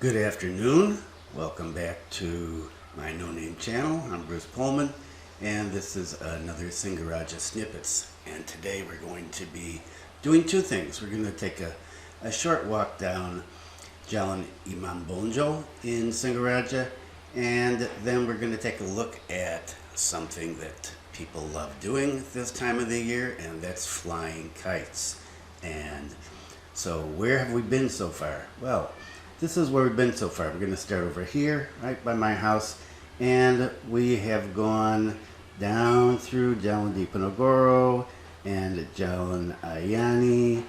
Good afternoon. Welcome back to my no-name channel. I'm Bruce Pullman, and this is another Singaraja Snippets. And today we're going to be doing two things. We're going to take a short walk down Jalan Imam Bonjol in Singaraja, and then we're going to take a look at something that people love doing this time of the year, and that's flying kites. And so where have we been so far? Well, this is where we've been so far. We're going to start over here, right by my house, and we have gone down through Jalan Diponegoro and Jalan Ayani,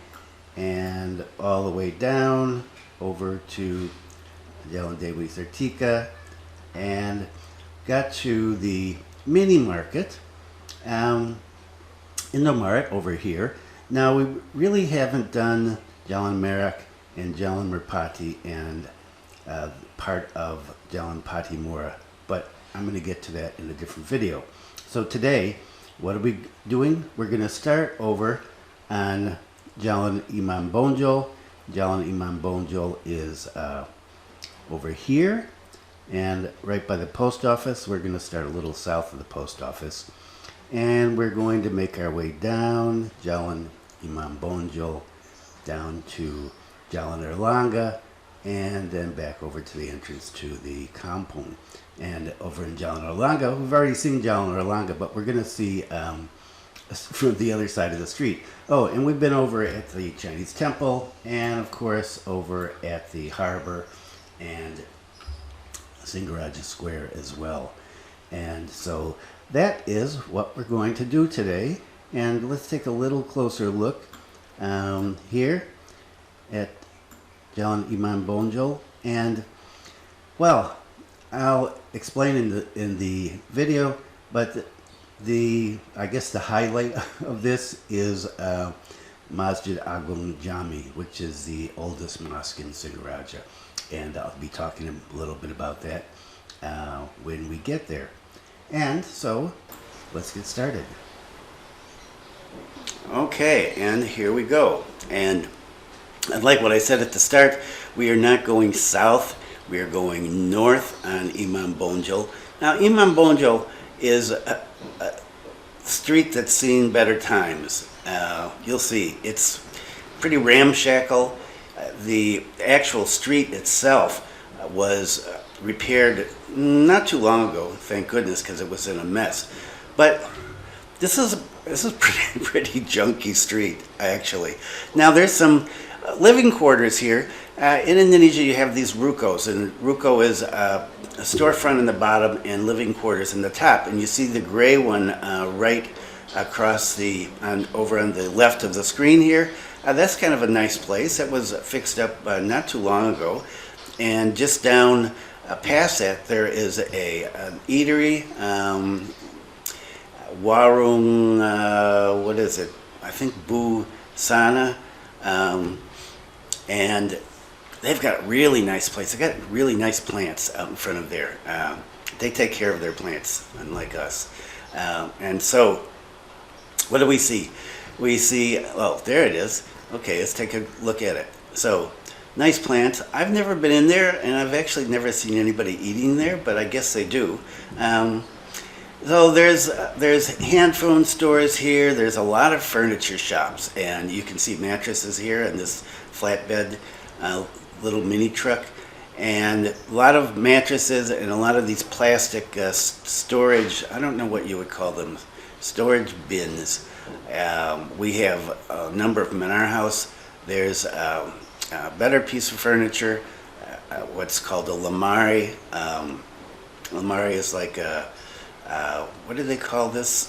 and all the way down over to Jalan Dewi Sartika, and got to the mini market, Indomaret over here. Now we really haven't done Jalan Merak and Jalan Merpati and part of Jalan Patimura, but I'm going to get to that in a different video. So today, what are we doing? We're going to start over on Jalan Imam Bonjol. Jalan Imam Bonjol is over here, and right by the post office. We're going to start a little south of the post office, and we're going to make our way down Jalan Imam Bonjol down to Jalan Erlangga, and then back over to the entrance to the Kampung. And over in Jalan Erlangga, we've already seen Jalan Erlangga, but we're going to see from the other side of the street. Oh, and we've been over at the Chinese temple, and of course over at the harbor and Singaraja Square as well. And so that is what we're going to do today. And let's take a little closer look here at Jalan Imam Bonjol. And well, I'll explain in the video, but I guess the highlight of this is Masjid Agung Jami, which is the oldest mosque in Singaraja, and I'll be talking a little bit about that when we get there. And so let's get started. Okay, and here we go. And like what I said at the start, we are not going south, we are going north on Imam Bonjol. Now, Imam Bonjol is a street that's seen better times. You'll see, it's pretty ramshackle. The actual street itself was repaired not too long ago, thank goodness, because it was in a mess. But this is pretty junky street, actually. Now, there's some living quarters here. In Indonesia, you have these rukos, and ruko is a storefront in the bottom and living quarters in the top. And you see the gray one right across over on the left of the screen here. That's kind of a nice place. That was fixed up not too long ago. And just down past that, there is an eatery, Warung, what is it? I think Bu Sana. And they've got really nice place. They've got really nice plants out in front of there. They take care of their plants, unlike us. And so, what do we see? We see, oh, there it is. Okay, let's take a look at it. So, nice plants. I've never been in there, and I've actually never seen anybody eating there, but I guess they do. So there's hand phone stores here. There's a lot of furniture shops, and you can see mattresses here and this flatbed little mini truck, and a lot of mattresses and a lot of these plastic storage, I don't know what you would call them, storage bins. We have a number of them in our house. There's a better piece of furniture, what's called a lamari. Lamari is like a what do they call those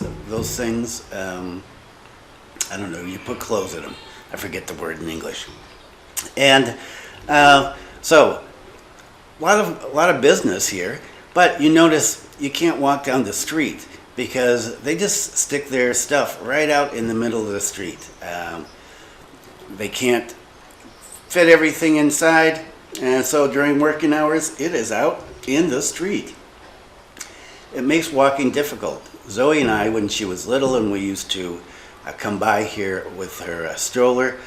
things? I don't know, you put clothes in them. I forget the word in English. And so a lot of business here, but you notice you can't walk down the street because they just stick their stuff right out in the middle of the street. They can't fit everything inside, and so during working hours it is out in the street. It makes walking difficult. Zoe and I, when she was little and we used to come by here with her stroller,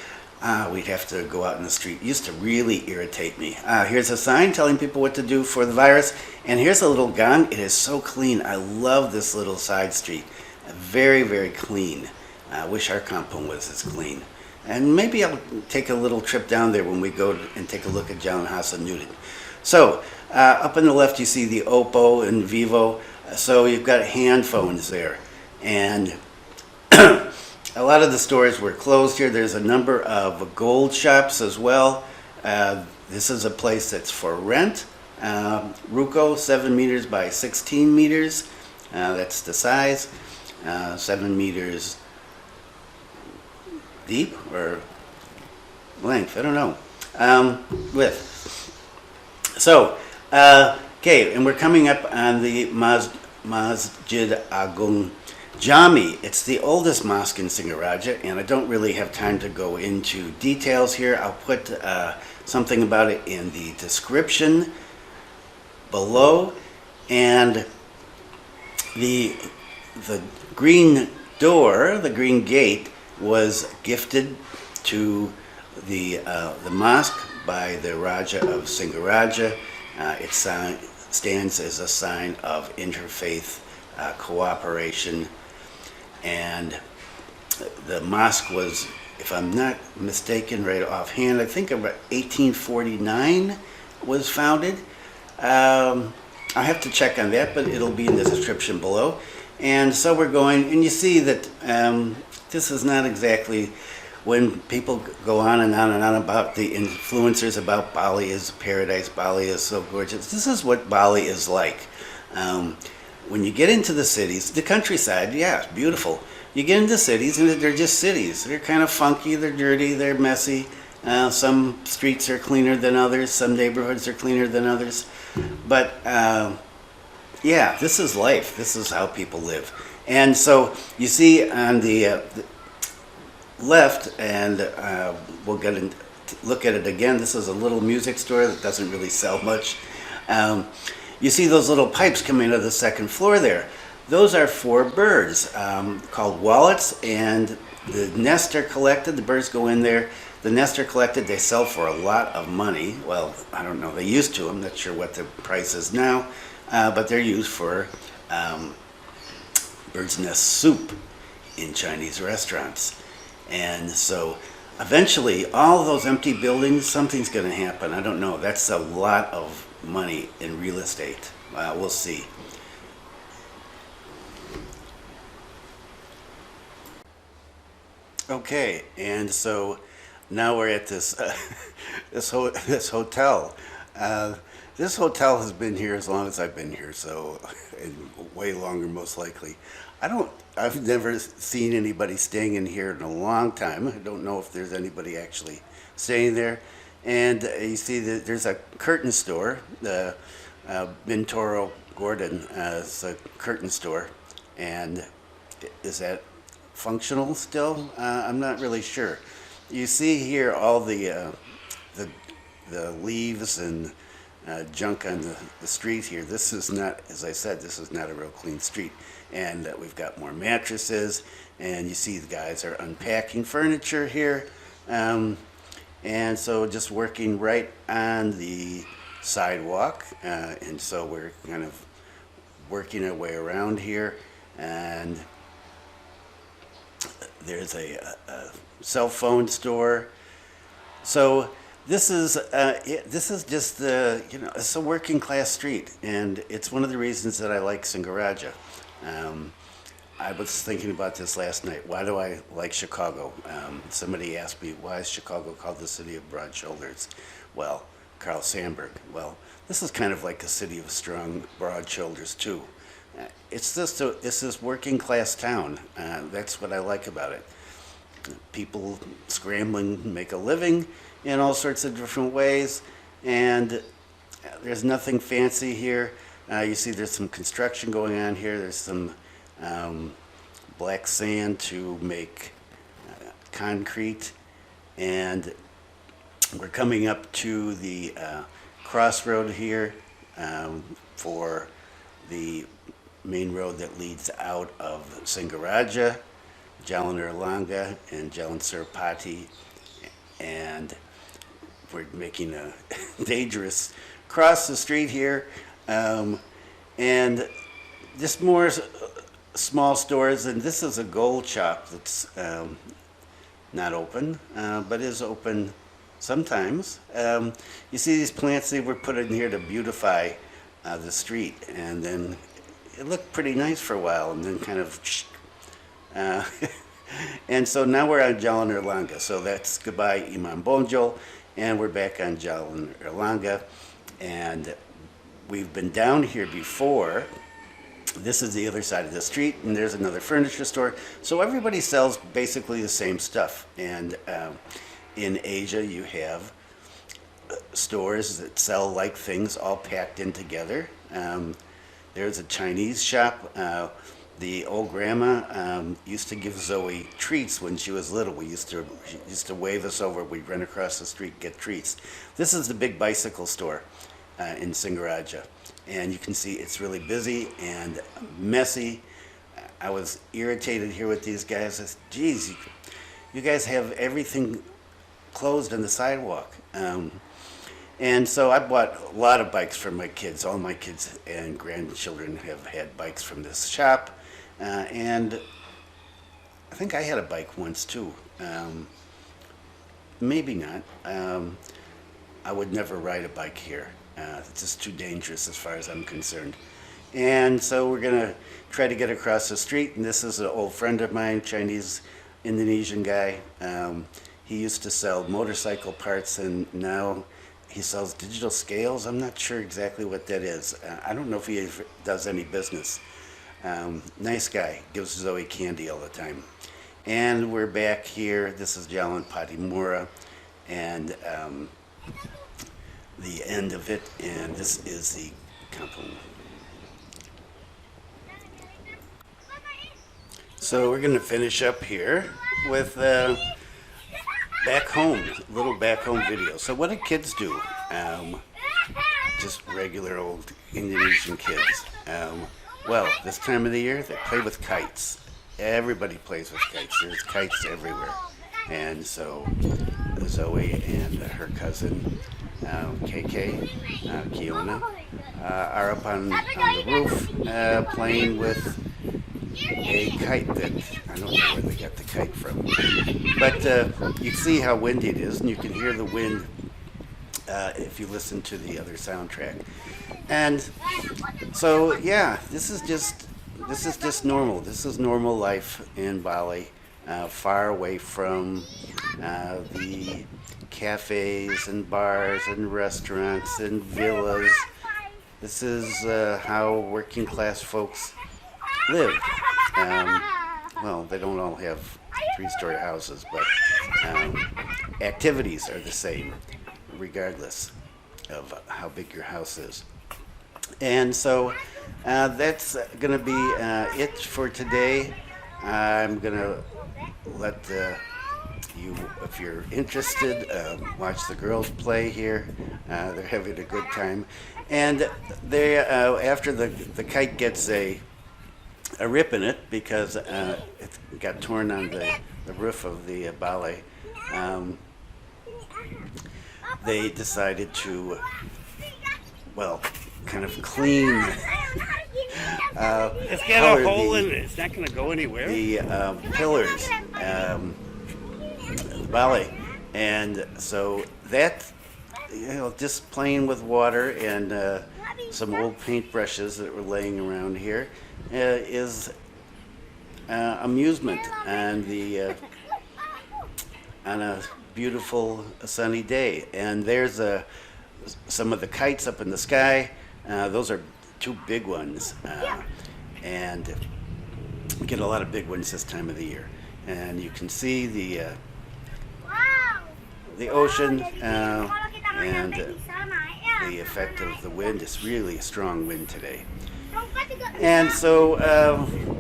we'd have to go out in the street. It used to really irritate me. Here's a sign telling people what to do for the virus. And here's a little gong. It is so clean. I love this little side street. Very, very clean. I wish our Kampung was as clean. And maybe I'll take a little trip down there when we go and take a look at Jalan Hasanuddin. So, up on the left you see the Oppo and Vivo. So you've got hand phones there. And a lot of the stores were closed here. There's a number of gold shops as well. This is a place that's for rent. Ruko, 7 meters by 16 meters. That's the size. 7 meters deep or length, I don't know. Width. So, okay, and we're coming up on the Masjid Agung Jami. It's the oldest mosque in Singaraja, and I don't really have time to go into details here. I'll put something about it in the description below. And the green door, the green gate, was gifted to the mosque by the Raja of Singaraja. It stands as a sign of interfaith cooperation. And the mosque was, if I'm not mistaken right offhand, I think about 1849 was founded. I have to check on that, but it'll be in the description below. And so we're going, and you see that this is not exactly when people go on and on and on about the influencers about Bali is paradise, Bali is so gorgeous. This is what Bali is like. When you get into the cities, the countryside, yeah, it's beautiful. You get into cities and they're just cities. They're kind of funky, they're dirty, they're messy. Some streets are cleaner than others, some neighborhoods are cleaner than others. But yeah, this is life. This is how people live. And so you see on the left, and we'll get into look at it again. This is a little music store that doesn't really sell much. You see those little pipes coming out of the second floor there. Those are for birds called wallets, and the nests are collected. The birds go in there. The nests are collected. They sell for a lot of money. Well, I don't know. They used to. I'm not sure what the price is now, but they're used for bird's nest soup in Chinese restaurants. And so eventually all those empty buildings, something's going to happen. I don't know. That's a lot of money in real estate. We'll see. Okay, and so now we're at this this hotel. This hotel has been here as long as I've been here, so and way longer most likely. I've never seen anybody staying in here in a long time. I don't know if there's anybody actually staying there. And you see that there's a curtain store, the Bintoro Gordon is a curtain store. And is that functional still? I'm not really sure. You see here all the leaves and junk on the street here. This is not, as I said, this is not a real clean street. And we've got more mattresses, and you see the guys are unpacking furniture here. And so just working right on the sidewalk. And so we're kind of working our way around here. And there's a cell phone store. So this is just it's a working class street, and it's one of the reasons that I like Singaraja. I was thinking about this last night. Why do I like Chicago? Somebody asked me, why is Chicago called the city of broad shoulders? Well, Carl Sandburg. Well, this is kind of like a city of strong, broad shoulders too. It's this working class town. That's what I like about it. People scrambling to make a living in all sorts of different ways, and there's nothing fancy here. You see there's some construction going on here. There's some black sand to make concrete, and we're coming up to the crossroad here for the main road that leads out of Singaraja, Jalan Erlangga, and Jalan Surapati. and we're making a dangerous cross the street here, and just more small stores. And this is a gold shop that's not open, but is open sometimes. You see these plants they were put in here to beautify the street, and then it looked pretty nice for a while, and then kind of and so now we're on Jalan Erlangga. So that's goodbye Imam Bonjol, and we're back on Jalan Erlangga, and we've been down here before. This is the other side of the street, and there's another furniture store. So everybody sells basically the same stuff. And in Asia, you have stores that sell like things all packed in together. There's a Chinese shop. The old grandma used to give Zoe treats when she was little. She used to wave us over. We'd run across the street, get treats. This is the big bicycle store in Singaraja. And you can see it's really busy and messy. I was irritated here with these guys. I said, geez, you guys have everything closed on the sidewalk. And so I bought a lot of bikes for my kids. All my kids and grandchildren have had bikes from this shop. And I think I had a bike once too. Maybe not. I would never ride a bike here. It's just too dangerous as far as I'm concerned. And so we're going to try to get across the street. And this is an old friend of mine, Chinese Indonesian guy. He used to sell motorcycle parts, and now he sells digital scales. I'm not sure exactly what that is. I don't know if he does any business. Nice guy, gives Zoe candy all the time. And we're back here. This is Jalan Patimura, and the end of it, and this is the Kampung. So we're going to finish up here with back home, little back home video. So what do kids do? Just regular old Indonesian kids. Well, this time of the year, they play with kites. Everybody plays with kites. There's kites everywhere. And so Zoe and her cousin KK, Kiona, are up on the roof playing with a kite that I don't know where they got the kite from. But you see how windy it is, and you can hear the wind if you listen to the other soundtrack. And so, yeah, this is just normal. This is normal life in Bali, far away from the cafes and bars and restaurants and villas. This is how working class folks live. Well, they don't all have three-story houses, but activities are the same regardless of how big your house is. And so that's going to be it for today. I'm going to let you, if you're interested, watch the girls play here. They're having a good time. And they, after the kite gets a rip in it because it got torn on the roof of the ballet, they decided to, well, kind of clean. It's got a hole in it. It's not going to go anywhere. The pillars, the ballet, and so that, just playing with water and some old paintbrushes that were laying around here is amusement on a beautiful sunny day. And there's some of the kites up in the sky. Those are two big ones, and we get a lot of big ones this time of the year. And you can see the ocean and the effect of the wind. It's really a strong wind today. And so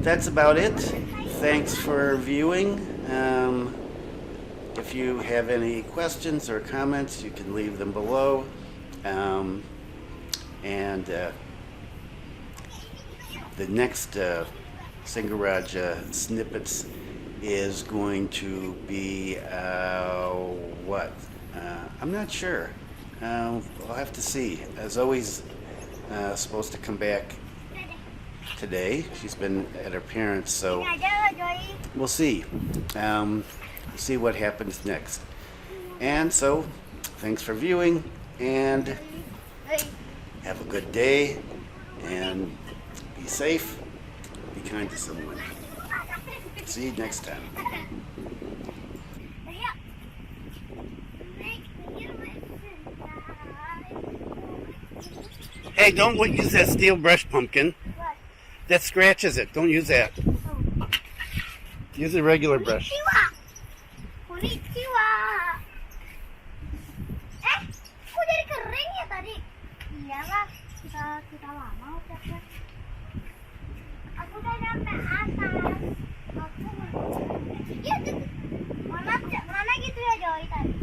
that's about it. Thanks for viewing. If you have any questions or comments, you can leave them below. And the next Singaraja Snippets is going to be what? I'm not sure. We'll have to see. As always, supposed to come back today. She's been at her parents, so we'll see. See what happens next. And so, thanks for viewing, and have a good day, and be safe, be kind to someone. See you next time. Hey, don't use that steel brush, Pumpkin. What? That scratches it. Don't use that. Oh. Use a regular brush. Konnichiwa. Kok jadi kering ya tadi? Iyalah, kita lama ucapnya. Aku udah sampai atas. Ya, mana gitu ya Joy tadi?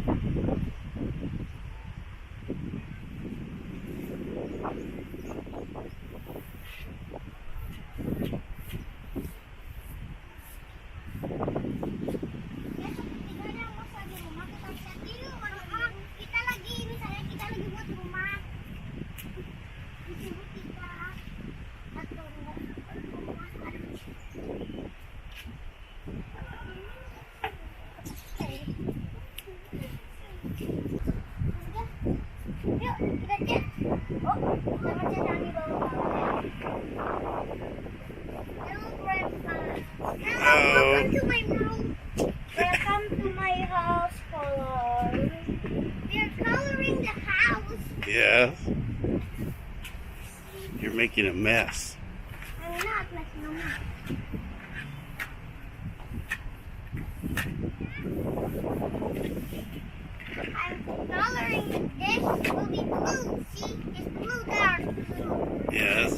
Welcome to my room. Welcome to my house, Polong. We're coloring the house. Yes. You're making a mess. I'm not making a mess. I'm coloring this will be blue. See, it's blue there. Yes.